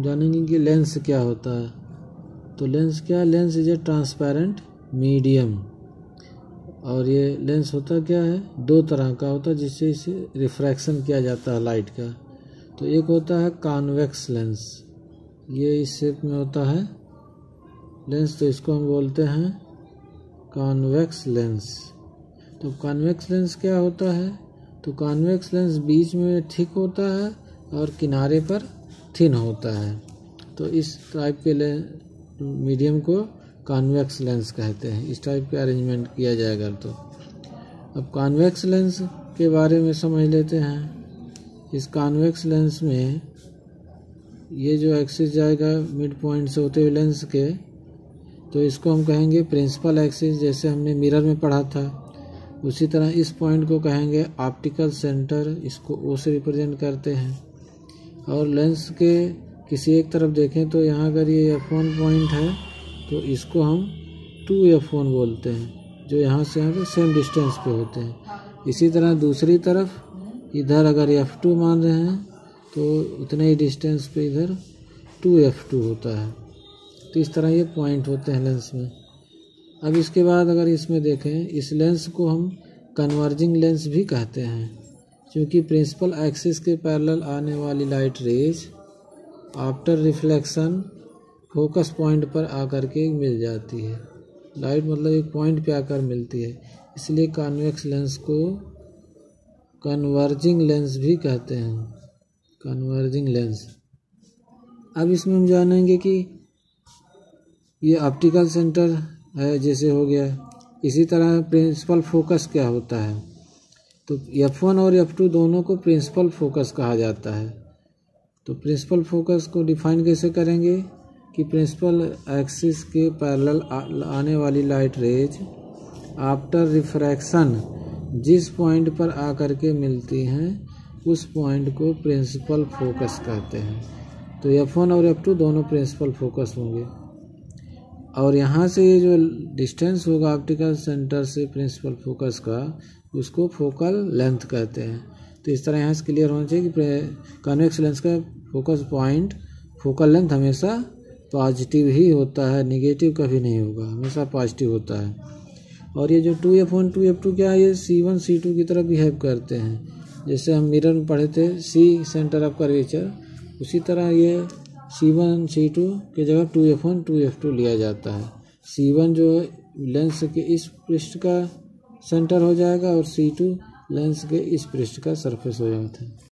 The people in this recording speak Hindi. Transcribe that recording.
हम जानेंगे कि लेंस क्या होता है। तो लेंस क्या है? Lens is a transparent medium. और ये लेंस होता क्या है? दो तरह का होता है जिससे इसे रिफ्रैक्शन किया जाता है लाइट का। तो एक होता है कॉन्वेक्स लेंस, ये इस शेप में होता है लेंस, तो इसको हम बोलते हैं कॉन्वेक्स लेंस। तो कॉन्वेक्स लेंस क्या होता है? तो कॉन्वेक्स लेंस बीच में थिक होता है और किनारे पर थिन होता है। तो इस टाइप के मीडियम को कॉन्वेक्स लेंस कहते हैं। इस टाइप के अरेंजमेंट किया जाएगा। तो अब कॉन्वेक्स लेंस के बारे में समझ लेते हैं। इस कॉन्वेक्स लेंस में ये जो एक्सिस जाएगा मिड पॉइंट से होते हुए लेंस के, तो इसको हम कहेंगे प्रिंसिपल एक्सिस, जैसे हमने मिरर में पढ़ा था। उसी तरह इस पॉइंट को कहेंगे ऑप्टिकल सेंटर, इसको ओ से रिप्रेजेंट करते हैं। और लेंस के किसी एक तरफ देखें तो यहाँ अगर ये F1 पॉइंट है तो इसको हम 2F1 बोलते हैं, जो यहाँ से यहाँ पे सेम डिस्टेंस पे होते हैं। इसी तरह दूसरी तरफ इधर अगर F2 मान रहे हैं तो उतने ही डिस्टेंस पे इधर 2F2 होता है। तो इस तरह ये पॉइंट होते हैं लेंस में। अब इसके बाद अगर इसमें देखें, इस लेंस को हम कन्वर्जिंग लेंस भी कहते हैं, क्योंकि प्रिंसिपल एक्सिस के पैरेलल आने वाली light rays after reflection focus point पर आकर के मिल जाती है। लाइट मतलब एक पॉइंट पे आकर मिलती है, इसलिए कॉन्वेक्स लेंस को कन्वर्जिंग लेंस भी कहते हैं, कन्वर्जिंग लेंस। अब इसमें हम जानेंगे कि ये ऑप्टिकल सेंटर है जैसे हो गया, इसी तरह प्रिंसिपल फोकस क्या होता है? तो F1 और F2 दोनों को प्रिंसिपल फोकस कहा जाता है। तो प्रिंसिपल फोकस को डिफाइन कैसे करेंगे कि प्रिंसिपल एक्सिस के पैरेलल आने वाली लाइट रेज आफ्टर रिफ्रैक्शन जिस पॉइंट पर आकर के मिलती हैं उस पॉइंट को प्रिंसिपल फोकस कहते हैं। तो F1 और F2 दोनों प्रिंसिपल फोकस होंगे। और यहाँ से ये जो डिस्टेंस होगा ऑप्टिकल सेंटर से प्रिंसिपल फोकस का, उसको फोकल लेंथ कहते हैं। तो इस तरह यहाँ से क्लियर होना चाहिए कि कॉन्वेक्स लेंस का फोकस पॉइंट फोकल लेंथ हमेशा पॉजिटिव ही होता है, नेगेटिव कभी नहीं होगा, हमेशा पॉजिटिव होता है। और ये जो 2F1 2F2 क्या है? ये C1 C2 की तरह बिहेव करते हैं। जैसे हम मिरर में पढ़े थे C सेंटर ऑफ कर्वेचर, उसी तरह ये C1 C2 की जगह 2F1 2F2 लिया जाता है। C1 जो लेंस के इस पृष्ठ का सेंटर हो जाएगा और C2 लेंस के इस पृष्ठ का सरफेस हो जाता है।